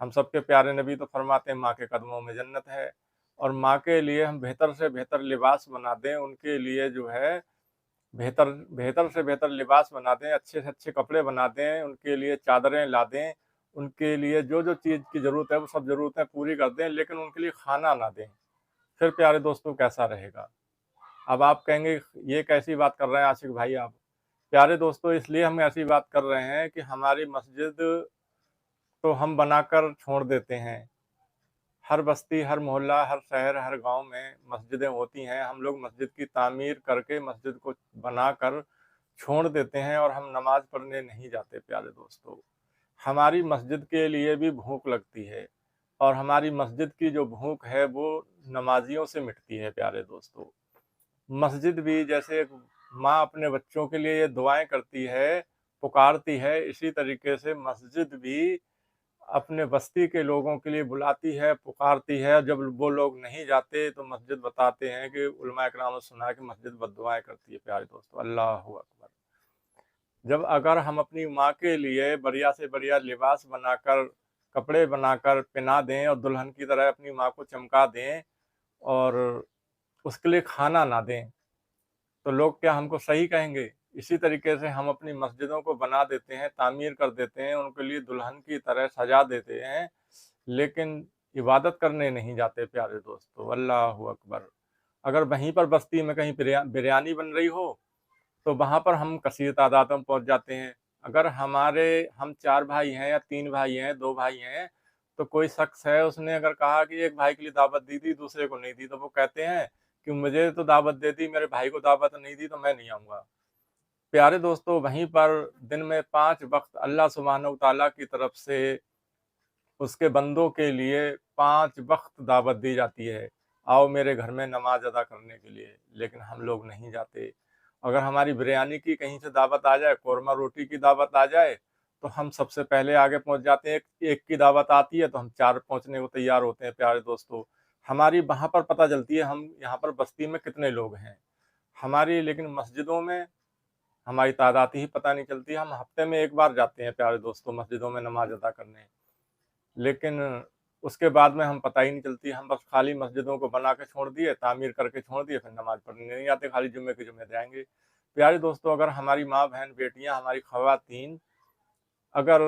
हम सबके प्यारे नबी तो फरमाते हैं माँ के कदमों में जन्नत है, और माँ के लिए हम बेहतर से बेहतर लिबास बना दें, उनके लिए जो है बेहतर बेहतर से बेहतर लिबास बना दें, अच्छे से अच्छे कपड़े बना दें, उनके लिए चादरें ला दें, उनके लिए जो चीज़ की ज़रूरत है वो सब ज़रूरतें पूरी कर दें, लेकिन उनके लिए खाना ना दें। फिर प्यारे दोस्तों कैसा रहेगा? अब आप कहेंगे ये कैसी बात कर रहे हैं आशिक भाई आप? प्यारे दोस्तों इसलिए हम ऐसी बात कर रहे हैं कि हमारी मस्जिद तो हम बनाकर छोड़ देते हैं। हर बस्ती, हर मोहल्ला, हर शहर, हर गाँव में मस्जिदें होती हैं। हम लोग मस्जिद की तामीर करके मस्जिद को बनाकर छोड़ देते हैं और हम नमाज़ पढ़ने नहीं जाते प्यारे दोस्तों। हमारी मस्जिद के लिए भी भूख लगती है, और हमारी मस्जिद की जो भूख है वो नमाजियों से मिटती है प्यारे दोस्तों। मस्जिद भी जैसे एक माँ अपने बच्चों के लिए ये दुआएँ करती है, पुकारती है, इसी तरीके से मस्जिद भी अपने बस्ती के लोगों के लिए बुलाती है, पुकारती है। जब वो लोग नहीं जाते तो मस्जिद बताते हैं कि उलमा इकराम ने सुना है कि मस्जिद बद्दुआएँ करती है प्यारे दोस्तों। अल्लाहु अकबर! जब अगर हम अपनी माँ के लिए बढ़िया से बढ़िया लिबास बनाकर, कपड़े बनाकर पहना दें और दुल्हन की तरह अपनी माँ को चमका दें और उसके लिए खाना ना दें, तो लोग क्या हमको सही कहेंगे? इसी तरीके से हम अपनी मस्जिदों को बना देते हैं, तामीर कर देते हैं, उनके लिए दुल्हन की तरह सजा देते हैं, लेकिन इबादत करने नहीं जाते प्यारे दोस्तों। अल्लाहु अकबर! अगर वहीं पर बस्ती में कहीं बिरयानी बन रही हो, तो वहाँ पर हम कसीर तादाद में पहुँच जाते हैं। अगर हम 4 भाई हैं या 3 भाई हैं, 2 भाई हैं, तो कोई शख्स है उसने अगर कहा कि एक भाई के लिए दावत दी थी, दूसरे को नहीं दी, तो वो कहते हैं कि मुझे तो दावत दे दी, मेरे भाई को दावत नहीं दी तो मैं नहीं आऊँगा। प्यारे दोस्तों वहीं पर दिन में 5 वक़्त अल्लाह सुब्हानहू तआला की तरफ से उसके बंदों के लिए 5 वक़्त दावत दी जाती है, आओ मेरे घर में नमाज़ अदा करने के लिए, लेकिन हम लोग नहीं जाते। अगर हमारी बिरयानी की कहीं से दावत आ जाए, कोरमा रोटी की दावत आ जाए, तो हम सबसे पहले आगे पहुँच जाते हैं। एक की दावत आती है तो हम 4 पहुँचने को तैयार होते हैं प्यारे दोस्तों। हमारी वहाँ पर पता चलती है हम यहाँ पर बस्ती में कितने लोग हैं। हमारी लेकिन मस्जिदों में हमारी तादाद ही पता नहीं चलती। हम हफ़्ते में 1 बार जाते हैं प्यारे दोस्तों मस्जिदों में नमाज़ अदा करने। लेकिन उसके बाद में हम पता ही नहीं चलती, हम बस खाली मस्जिदों को बना के छोड़ दिए, तामीर करके छोड़ दिए, फिर नमाज़ पढ़ने नहीं आते, खाली जुम्मे के जुम्मे जाएँगे। प्यारे दोस्तों अगर हमारी माँ, बहन, बेटियाँ, हमारी ख़वातीन अगर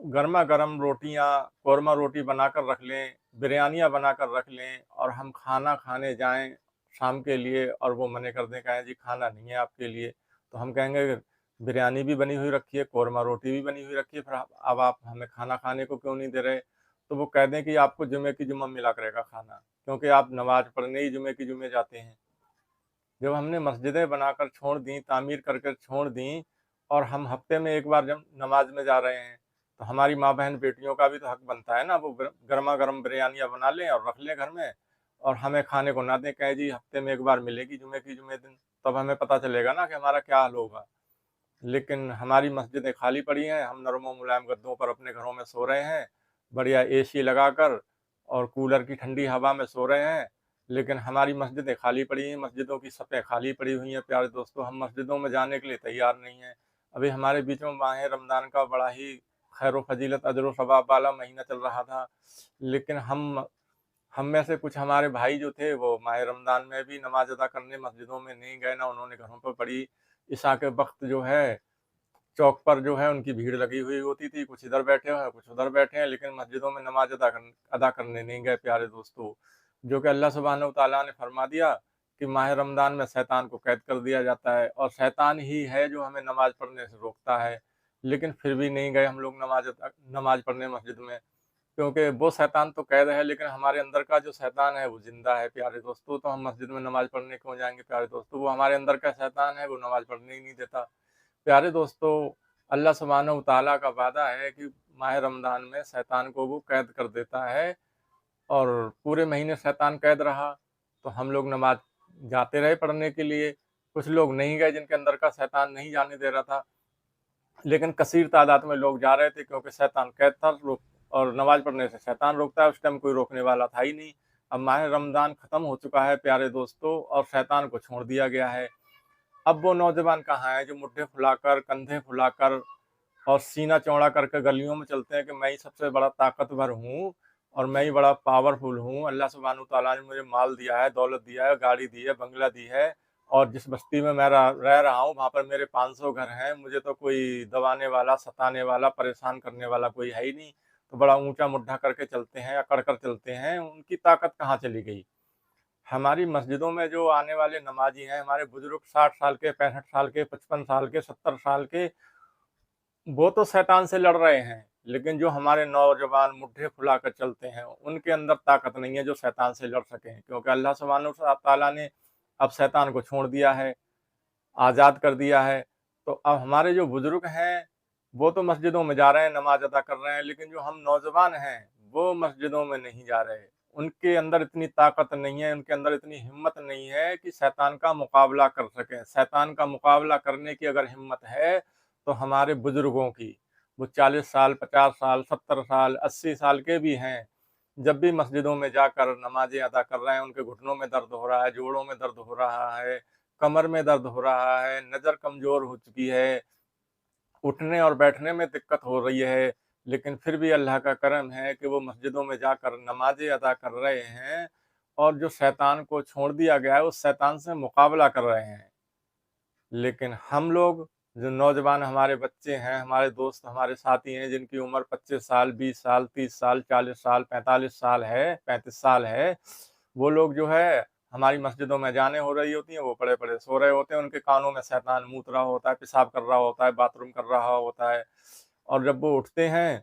गरमा-गरम रोटियाँ, कोरमा रोटी बनाकर रख लें, बिरयानियाँ बनाकर रख लें और हम खाना खाने जाएँ शाम के लिए और वो मना कर दें, कहें जी खाना नहीं है आपके लिए, तो हम कहेंगे बिरयानी भी बनी हुई रखी है, कोरमा रोटी भी बनी हुई रखी है, फिर अब आप हमें खाना खाने को क्यों नहीं दे रहे? तो वो कह दें कि आपको जुम्मे की जुम्मा मिला करेगा खाना, क्योंकि आप नमाज़ पढ़ने ही जुम्मे की जुम्मे जाते हैं। जब हमने मस्जिदें बनाकर छोड़ दी, तामीर करके छोड़ दी और हम हफ्ते में 1 बार जब नमाज में जा रहे हैं, तो हमारी माँ-बहन बेटियों का भी तो हक बनता है ना, वो गरमा-गरम बिरयानियाँ बना लें और रख लें घर में और हमें खाने को ना दें, कहें जी हफ्ते में 1 बार मिलेगी जुम्मे की जुम्मे दिन, तब हमें पता चलेगा ना कि हमारा क्या हाल होगा। लेकिन हमारी मस्जिदें खाली पड़ी हैं, हम नरम और मुलायम गद्दों पर अपने घरों में सो रहे हैं, बढ़िया एसी लगाकर और कूलर की ठंडी हवा में सो रहे हैं, लेकिन हमारी मस्जिदें खाली पड़ी हैं, मस्जिदों की सफ़ें खाली पड़ी हुई हैं प्यारे दोस्तों, हम मस्जिदों में जाने के लिए तैयार नहीं हैं। अभी हमारे बीच में माह रमज़ान का बड़ा ही खैर व फ़जीलत, अजर व सवाब वाला महीना चल रहा था, लेकिन हम में से कुछ हमारे भाई जो थे वो माह रमज़ान में भी नमाज़ अदा करने मस्जिदों में नहीं गए, ना उन्होंने घरों पर पढ़ी। इशा के वक़्त जो है चौक पर जो है उनकी भीड़ लगी हुई होती थी, कुछ इधर बैठे हैं, कुछ उधर बैठे हैं, लेकिन मस्जिदों में नमाज़ अदा करने नहीं गए प्यारे दोस्तों। जो कि अल्लाह सुब्हानहू तआला ने फरमा दिया कि माह रमज़ान में शैतान को कैद कर दिया जाता है और शैतान ही है जो हमें नमाज़ पढ़ने से रोकता है। लेकिन फिर भी नहीं गए हम लोग नमाज़ पढ़ने मस्जिद में, क्योंकि वो शैतान तो कैद है लेकिन हमारे अंदर का जो शैतान है वो ज़िंदा है प्यारे दोस्तों, तो हम मस्जिद में नमाज़ पढ़ने क्यों जाएँगे प्यारे दोस्तों? वो हमारे अंदर का शैतान है, वो नमाज़ पढ़ने ही नहीं देता। प्यारे दोस्तों अल्लाह सुब्हानहू तआला का वादा है कि माह रमज़ान में शैतान को वो कैद कर देता है और पूरे महीने शैतान कैद रहा, तो हम लोग नमाज़ जाते रहे पढ़ने के लिए। कुछ लोग नहीं गए जिनके अंदर का शैतान नहीं जाने दे रहा था, लेकिन कसीर तादाद में लोग जा रहे थे क्योंकि शैतान कैद था रोक और नमाज़ पढ़ने से शैतान रोकता है, उस टाइम कोई रोकने वाला था ही नहीं। अब माह रमज़ान ख़त्म हो चुका है प्यारे दोस्तों और शैतान को छोड़ दिया गया है। अब वो नौजवान कहाँ हैं जो मुड्ढे फुलाकर, कंधे फुलाकर और सीना चौड़ा करके गलियों में चलते हैं कि मैं ही सबसे बड़ा ताकतवर हूँ और मैं ही बड़ा पावरफुल हूँ, अल्लाह सुब्हानहू तआला ने मुझे माल दिया है, दौलत दिया है, गाड़ी दी है, बंगला दी है, और जिस बस्ती में मैं रह रहा हूँ वहाँ पर मेरे 500 घर हैं, मुझे तो कोई दबाने वाला, सताने वाला, परेशान करने वाला कोई है ही नहीं। तो बड़ा ऊंचा मुड्ढा करके चलते हैं, अकड़ कर चलते हैं, उनकी ताकत कहाँ चली गई। हमारी मस्जिदों में जो आने वाले नमाजी हैं, हमारे बुजुर्ग 60 साल के, 65 साल के, 55 साल के, 70 साल के, वो तो शैतान से लड़ रहे हैं, लेकिन जो हमारे नौजवान मुड्ढे फुलाकर चलते हैं उनके अंदर ताकत नहीं है जो शैतान से लड़ सकें, क्योंकि अल्लाह सुब्हानहू तआला ने अब शैतान को छोड़ दिया है, आज़ाद कर दिया है। तो अब हमारे जो बुजुर्ग हैं वो तो मस्जिदों में जा रहे हैं, नमाज अदा कर रहे हैं, लेकिन जो हम नौजवान हैं वो मस्जिदों में नहीं जा रहे। उनके अंदर इतनी ताकत नहीं है, उनके अंदर इतनी हिम्मत नहीं है कि शैतान का मुकाबला कर सकें। शैतान का मुकाबला करने की अगर हिम्मत है तो हमारे बुजुर्गों की, वो 40 साल, 50 साल, 70 साल, 80 साल के भी हैं, जब भी मस्जिदों में जाकर नमाजें अदा कर रहे हैं, उनके घुटनों में दर्द हो रहा है, जोड़ों में दर्द हो रहा है, कमर में दर्द हो रहा है, नज़र कमज़ोर हो चुकी है, उठने और बैठने में दिक्कत हो रही है, लेकिन फिर भी अल्लाह का करम है कि वो मस्जिदों में जाकर नमाजें अदा कर रहे हैं और जो शैतान को छोड़ दिया गया है, उस शैतान से मुकाबला कर रहे हैं। लेकिन हम लोग, जो नौजवान हमारे बच्चे हैं, हमारे दोस्त, हमारे साथी हैं, जिनकी उम्र 25 साल, 20 साल, 30 साल, 40 साल, 45 साल है, 35 साल है, वो लोग जो है हमारी मस्जिदों में अज़ानें हो रही होती हैं, वो पड़े-पड़े सो रहे होते हैं, उनके कानों में शैतान मूत रहा होता है, पेशाब कर रहा होता है, बाथरूम कर रहा होता है, और जब वो उठते हैं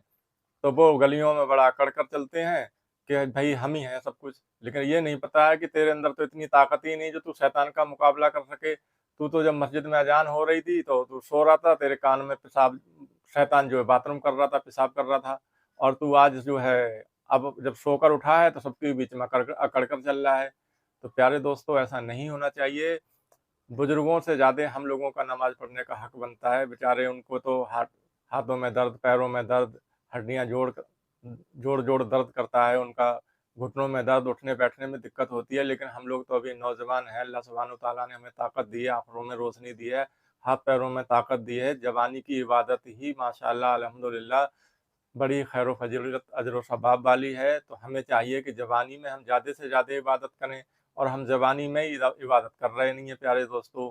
तो वो गलियों में बड़ा अकड़ कर चलते हैं कि भाई हम ही हैं सब कुछ। लेकिन ये नहीं पता है कि तेरे अंदर तो इतनी ताकत ही नहीं जो तू शैतान का मुकाबला कर सके। तू तो जब मस्जिद में अजान हो रही थी तो तू सो रहा था, तेरे कान में पेशाब, शैतान जो है बाथरूम कर रहा था, पेशाब कर रहा था, और तू आज जो है अब जब सोकर उठा है तो सबके बीच में अकड़ कर चल रहा है। तो प्यारे दोस्तों, ऐसा नहीं होना चाहिए। बुजुर्गों से ज़्यादा हम लोगों का नमाज पढ़ने का हक बनता है। बेचारे, उनको तो हाथों में दर्द, पैरों में दर्द, हड्डियां जोड़ जोड़ दर्द करता है, उनका घुटनों में दर्द, उठने बैठने में दिक्कत होती है। लेकिन हम लोग तो अभी नौजवान हैं, अल्लाह सुब्हानहू तआला ने हमें ताकत दी है, आँखों में रोशनी दी है, हाथ पैरों में ताकत दी है। जवानी की इबादत ही माशाअल्लाह अल्हम्दुलिल्लाह बड़ी खैर व फजीलत, अजर व सवाब वाली है। तो हमें चाहिए कि जवानी में हम ज़्यादा से ज़्यादा इबादत करें, और हम जवानी में ही इबादत कर रहे नहीं है प्यारे दोस्तों।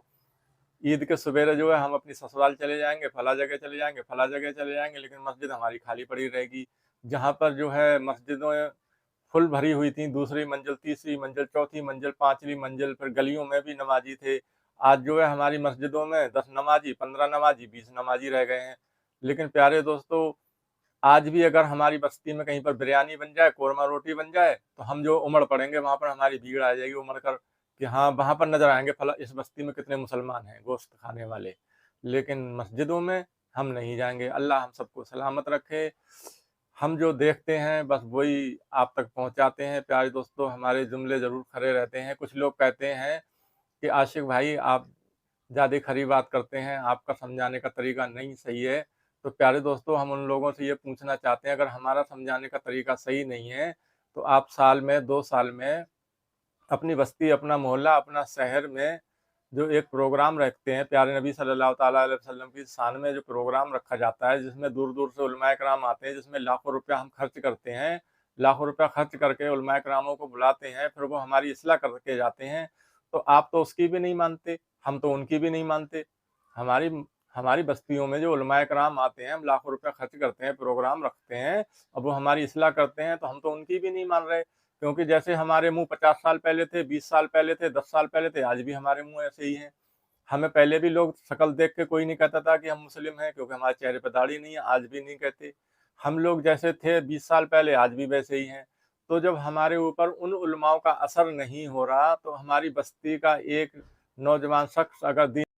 ईद के सवेरे जो है हम अपनी ससुराल चले जाएंगे, फला जगह चले जाएंगे, फला जगह चले जाएंगे, लेकिन मस्जिद हमारी खाली पड़ी रहेगी। जहाँ पर जो है मस्जिदें फुल भरी हुई थी, दूसरी मंजिल, तीसरी मंजिल, चौथी मंजिल, पांचवी मंजिल, फिर गलियों में भी नमाजी थे। आज जो है हमारी मस्जिदों में 10 नमाजी, 15 नमाजी, 20 नमाजी रह गए हैं। लेकिन प्यारे दोस्तों, आज भी अगर हमारी बस्ती में कहीं पर बिरयानी बन जाए, कोरमा रोटी बन जाए, तो हम जो उमड़ पड़ेंगे, वहाँ पर हमारी भीड़ आ जाएगी उमड़ कर कि हाँ, वहाँ पर नजर आएंगे फला इस बस्ती में कितने मुसलमान हैं गोश्त खाने वाले। लेकिन मस्जिदों में हम नहीं जाएंगे। अल्लाह हम सबको सलामत रखे। हम जो देखते हैं बस वही आप तक पहुँचाते हैं। प्यारे दोस्तों, हमारे जुमले ज़रूर खरे रहते हैं। कुछ लोग कहते हैं कि आशिक भाई, आप ज़्यादा खरी बात करते हैं, आपका समझाने का तरीका नहीं सही है। तो प्यारे दोस्तों, हम उन लोगों से ये पूछना चाहते हैं, अगर हमारा समझाने का तरीका सही नहीं है तो आप साल में, 2 साल में अपनी बस्ती, अपना मोहल्ला, अपना शहर में जो एक प्रोग्राम रखते हैं, प्यारे नबी सल्लल्लाहु ताला अलैहि वसल्लम की शान में जो प्रोग्राम रखा जाता है, जिसमें दूर-दूर से उलमाए कराम आते हैं, जिसमें लाखों रुपया हम खर्च करते हैं, लाखों रुपया खर्च करके उलमाए करामों को बुलाते हैं, फिर वो हमारी इस्लाह करके जाते हैं, तो आप तो उसकी भी नहीं मानते, हम तो उनकी भी नहीं मानते। हमारी हमारी बस्तियों में जो उलमाए कराम आते हैं, हम लाखों रुपया खर्च करते हैं, प्रोग्राम रखते हैं, अब वो हमारी इस्लाह करते हैं, तो हम तो उनकी भी नहीं मान रहे। क्योंकि जैसे हमारे मुंह 50 साल पहले थे, 20 साल पहले थे, 10 साल पहले थे, आज भी हमारे मुंह ऐसे ही हैं। हमें पहले भी लोग शक्ल देख के कोई नहीं कहता था कि हम मुस्लिम हैं, क्योंकि हमारे चेहरे पे दाढ़ी नहीं है, आज भी नहीं कहते। हम लोग जैसे थे 20 साल पहले, आज भी वैसे ही हैं। तो जब हमारे ऊपर उन उलमाओं का असर नहीं हो रहा, तो हमारी बस्ती का एक नौजवान शख्स अगर